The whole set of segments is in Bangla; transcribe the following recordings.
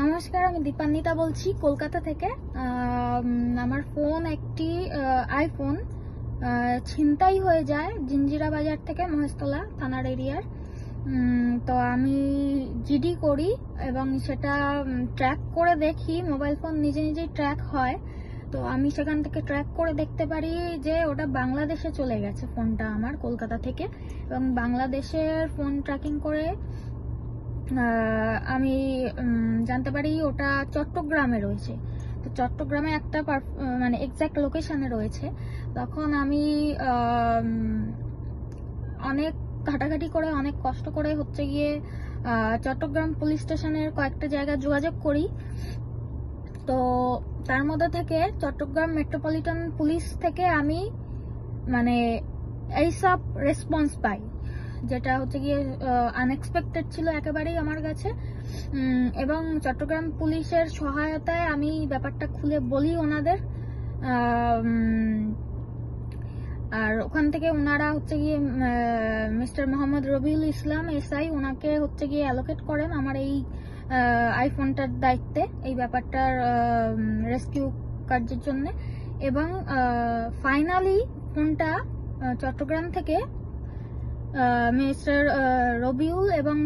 নমস্কার, আমি দীপান্বিতা বলছি কলকাতা থেকে। আমার ফোন একটি আইফোন ছিনতাই হয়ে যায় জিঞ্জিরা বাজার থেকে, মহেশতলা থানার এরিয়ার। তো আমি জিডি করি এবং সেটা ট্র্যাক করে দেখি, মোবাইল ফোন নিজে নিজেই ট্র্যাক হয়। তো আমি সেখান থেকে ট্র্যাক করে দেখতে পারি যে ওটা বাংলাদেশে চলে গেছে ফোনটা আমার, কলকাতা থেকে। এবং বাংলাদেশের ফোন ট্র্যাকিং করে আমি জানতে পারি ওটা চট্টগ্রামে রয়েছে। তো চট্টগ্রামে একটা মানে এক্সাক্ট লোকেশনে রয়েছে। তখন আমি অনেক ঘাটাঘাটি করে, অনেক কষ্ট করে হচ্ছে গিয়ে চট্টগ্রাম পুলিশ স্টেশনের কয়েকটা জায়গায় যোগাযোগ করি। তো তার মধ্যে থেকে চট্টগ্রাম মেট্রোপলিটন পুলিশ থেকে আমি মানে এইসব রেসপন্স পাই, যেটা হচ্ছে গিয়ে আনএক্সপেক্টেড ছিল একেবারেই আমার কাছে। এবং চট্টগ্রাম পুলিশের সহায়তায় আমি ব্যাপারটা খুলে বলি ওনাদের। আর ওখান থেকে ওনারা হচ্ছে গিয়ে মিস্টার মোহাম্মদ রবিউল ইসলাম এসআই, ওনাকে হচ্ছে গিয়ে অ্যালোকেট করেন আমার এই আইফোনটার দায়িত্বে, এই ব্যাপারটার রেস্কিউ কার্যের জন্য। এবং ফাইনালি ফোনটা চট্টগ্রাম থেকে মিস্টার রবিউল এবং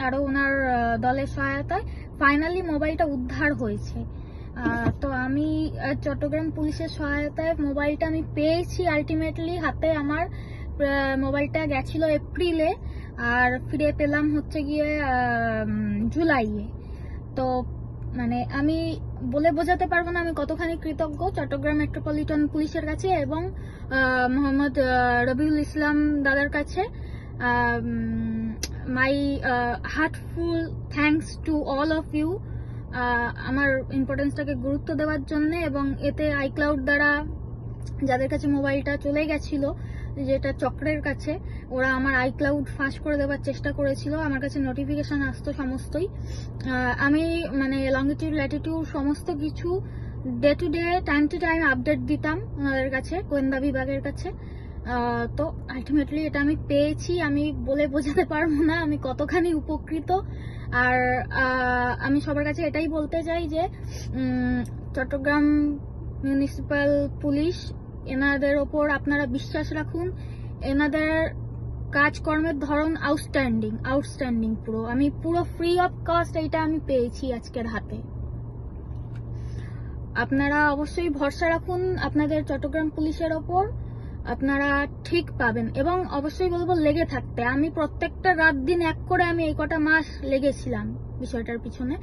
আরো ওনার দলের সহায়তায় ফাইনালি মোবাইলটা উদ্ধার হয়েছে। তো আমি চট্টগ্রাম পুলিশের সহায়তায় মোবাইলটা আমি পেয়েছি আলটিমেটলি হাতে। আমার মোবাইলটা গেছিল এপ্রিলে, আর ফিরে পেলাম হচ্ছে গিয়ে জুলাইয়ে। তো মানে আমি বলে বোঝাতে পারবো না আমি কতখানি কৃতজ্ঞ চট্টগ্রাম মেট্রোপলিটন পুলিশের কাছে এবং মোহাম্মদ রবিউল ইসলাম দাদার কাছে। My heartful thanks to all of you, আমার ইম্পর্টেন্সটাকে গুরুত্ব দেওয়ার জন্য। এবং এতে আইক্লাউড দ্বারা যাদের কাছে মোবাইলটা চলে গেছিল, যেটা চক্রের কাছে, ওরা আমার আইক্লাউড ফাঁস করে দেওয়ার চেষ্টা করেছিল। আমার কাছে নোটিফিকেশন আসতো সমস্তই। আমি মানে লঙ্গিটিউড ল্যাটিটিউড সমস্ত কিছু day to day, time to time update দিতাম ওনাদের কাছে, গোয়েন্দা বিভাগের কাছে। তো আলটিমেটলি এটা আমি পেয়েছি। আমি বলে বোঝাতে পারবো না আমি কতখানি উপকৃত। আর আমি সবার কাছে এটাই বলতে চাই যে চট্টগ্রাম মিউনিসিপ্যাল পুলিশ, এনাদের ওপর আপনারা বিশ্বাস রাখুন। এনাদের কাজকর্মের ধরন আউটস্ট্যান্ডিং পুরো। আমি পুরো ফ্রি অফ কস্ট এইটা আমি পেয়েছি আজকের হাতে। আপনারা অবশ্যই ভরসা রাখুন আপনাদের চট্টগ্রাম পুলিশের ওপর, আপনারা ঠিক পাবেন। এবং অবশ্যই বলবো লেগে থাকতে। আমি প্রত্যেকটা রাত দিন এক করে আমি এই কটা মাস লেগেছিলাম বিষয়টার পিছনে।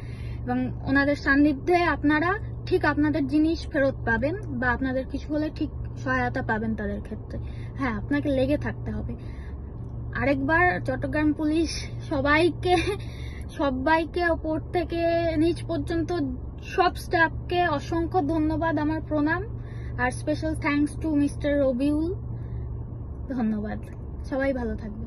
এবং ওনাদের সান্নিধ্যে আপনারা ঠিক আপনাদের জিনিস ফেরত পাবেন, বা আপনাদের কিছু হলে ঠিক সহায়তা পাবেন তাদের ক্ষেত্রে। হ্যাঁ, আপনাকে লেগে থাকতে হবে। আরেকবার চট্টগ্রাম পুলিশ সবাইকে ওপর থেকে নিচ পর্যন্ত সব স্টাফকে অসংখ্য ধন্যবাদ, আমার প্রণাম। আর special thanks to mister Rabiul. ধন্যবাদ। সবাই ভালো থাকবে।